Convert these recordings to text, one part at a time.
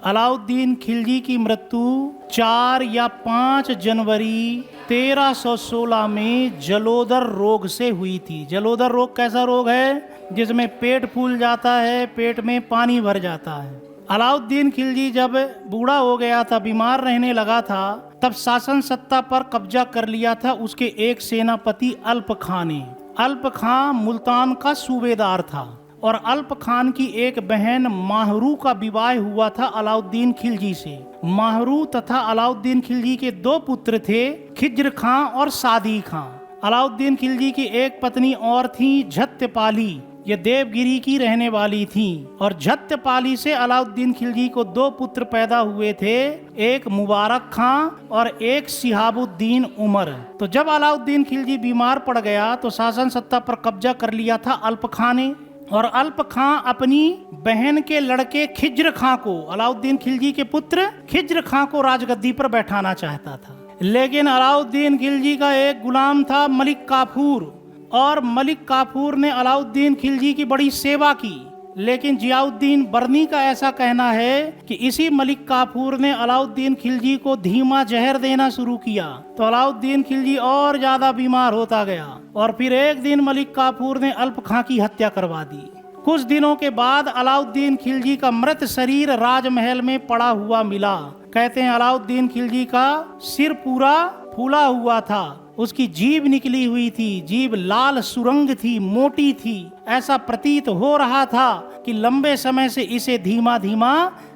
अलाउद्दीन खिलजी की मृत्यु 4 या 5 जनवरी 1316 में जलोदर रोग से हुई थी। जलोदर रोग कैसा रोग है? जिसमें पेट फूल जाता है, पेट में पानी भर जाता है। अलाउद्दीन खिलजी जब बूढ़ा हो गया था, बीमार रहने लगा था, तब शासन सत्ता पर कब्जा कर लिया था उसके एक सेनापति अल्प खां ने। अल्प खां मुल्तान का सूबेदार था और अल्प खान की एक बहन माहरू का विवाह हुआ था अलाउद्दीन खिलजी से। माहरू तथा अलाउद्दीन खिलजी के 2 पुत्र थे, खिज्र खां और सादी खां। अलाउद्दीन खिलजी की एक पत्नी और थी झत्यपाली, ये देवगिरी की रहने वाली थी। और झत्यपाली से अलाउद्दीन खिलजी को 2 पुत्र पैदा हुए थे, एक मुबारक खां और एक शिहाबुद्दीन उमर। तो जब अलाउद्दीन खिलजी बीमार पड़ गया तो शासन सत्ता पर कब्जा कर लिया था अल्प खां ने। और अल्प खां अपनी बहन के लड़के खिज्र खां को, अलाउद्दीन खिलजी के पुत्र खिज्र खां को राजगद्दी पर बैठाना चाहता था। लेकिन अलाउद्दीन खिलजी का एक गुलाम था मलिक काफूर, और मलिक काफूर ने अलाउद्दीन खिलजी की बड़ी सेवा की। लेकिन जियाउद्दीन बर्नी का ऐसा कहना है कि इसी मलिक काफूर ने अलाउद्दीन खिलजी को धीमा जहर देना शुरू किया, तो अलाउद्दीन खिलजी और ज्यादा बीमार होता गया। और फिर एक दिन मलिक काफूर ने अल्प खां की हत्या करवा दी। कुछ दिनों के बाद अलाउद्दीन खिलजी का मृत शरीर राजमहल में पड़ा हुआ मिला। कहते हैं अलाउद्दीन खिलजी का सिर पूरा फूला हुआ था, उसकी जीभ निकली हुई थी, जीभ लाल सुरंग थी, मोटी थी। ऐसा प्रतीत हो रहा था कि लंबे समय से इसे धीमा धीमा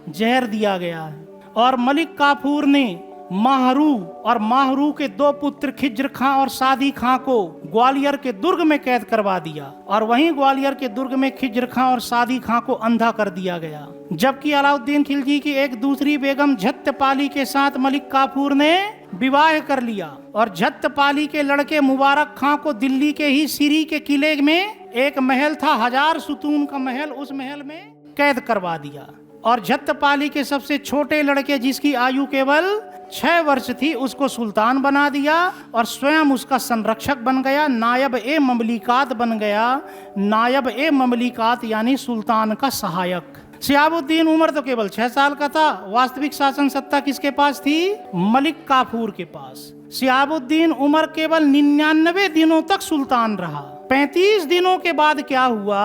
जहर दिया गया है। और मलिक काफूर ने माहरू के 2 पुत्र खिज्र खां और सादी खां को ग्वालियर के दुर्ग में कैद करवा दिया, और वहीं ग्वालियर के दुर्ग में खिज्र खां और सादी खां को अंधा कर दिया गया। जबकि अलाउद्दीन खिलजी की एक दूसरी बेगम झत्यपाली के साथ मलिक काफूर ने विवाह कर लिया, और झत्यपाली के लड़के मुबारक खां को दिल्ली के ही सिरी के किले में एक महल था, 1000 सुतून का महल, उस महल में कैद करवा दिया। और झत्यपाली के सबसे छोटे लड़के जिसकी आयु केवल 6 वर्ष थी, उसको सुल्तान बना दिया और स्वयं उसका संरक्षक बन गया, नायब ए ममलिकात बन गया। नायब ए ममलिकात यानी सुल्तान का सहायक। शिहाबुद्दीन उमर तो केवल 6 साल का था। वास्तविक शासन सत्ता किसके पास थी? मलिक काफूर के पास। शिहाबुद्दीन उमर केवल 99 दिनों तक सुल्तान रहा। 35 दिनों के बाद क्या हुआ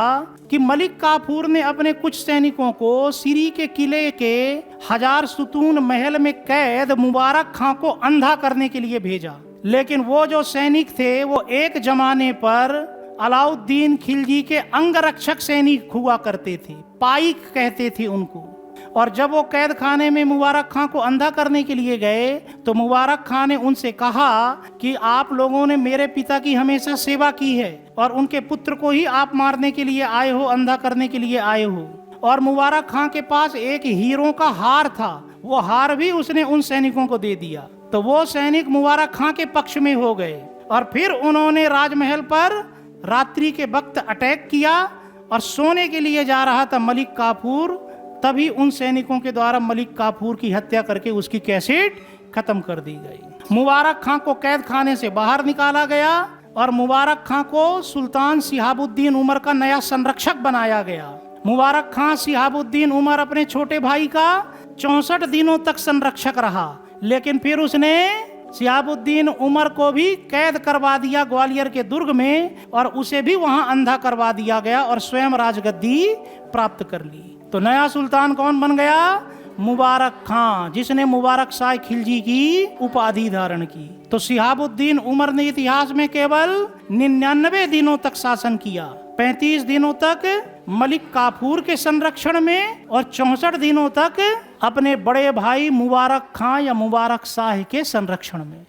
कि मलिक काफूर ने अपने कुछ सैनिकों को सिरी के किले के 1000 सुतून महल में कैद मुबारक खां को अंधा करने के लिए भेजा। लेकिन वो जो सैनिक थे वो एक जमाने पर अलाउद्दीन खिलजी के अंगरक्षक सैनिक हुआ करते थे, पाइक कहते थे उनको। और जब वो कैद खाने में मुबारक खां को अंधा करने के लिए गए तो मुबारक खां ने उनसे कहा कि आप लोगों ने मेरे पिता की हमेशा सेवा की है और उनके पुत्र को ही आप मारने के लिए आए हो, अंधा करने के लिए आए हो। और मुबारक खां के पास एक हीरों का हार था, वो हार भी उसने उन सैनिकों को दे दिया। तो वो सैनिक मुबारक खां के पक्ष में हो गए और फिर उन्होंने राजमहल पर रात्रि के वक्त अटैक किया और सोने के लिए जा रहा था मलिक काफूर, तभी उन सैनिकों के द्वारा मलिक काफूर की हत्या करके उसकी कैसेट खत्म कर दी गई। मुबारक खां को कैद खाने से बाहर निकाला गया और मुबारक खां को सुल्तान शिहाबुद्दीन उमर का नया संरक्षक बनाया गया। मुबारक खां शिहाबुद्दीन उमर अपने छोटे भाई का 64 दिनों तक संरक्षक रहा, लेकिन फिर उसने शिहाबुद्दीन उमर को भी कैद करवा दिया ग्वालियर के दुर्ग में और उसे भी वहां अंधा करवा दिया गया और स्वयं राजगद्दी प्राप्त कर ली। तो नया सुल्तान कौन बन गया? मुबारक खां, जिसने मुबारक शाह खिलजी की उपाधि धारण की। तो शिहाबुद्दीन उमर ने इतिहास में केवल 99 दिनों तक शासन किया, 35 दिनों तक मलिक काफूर के संरक्षण में और 64 दिनों तक अपने बड़े भाई मुबारक खां या मुबारक शाह के संरक्षण में।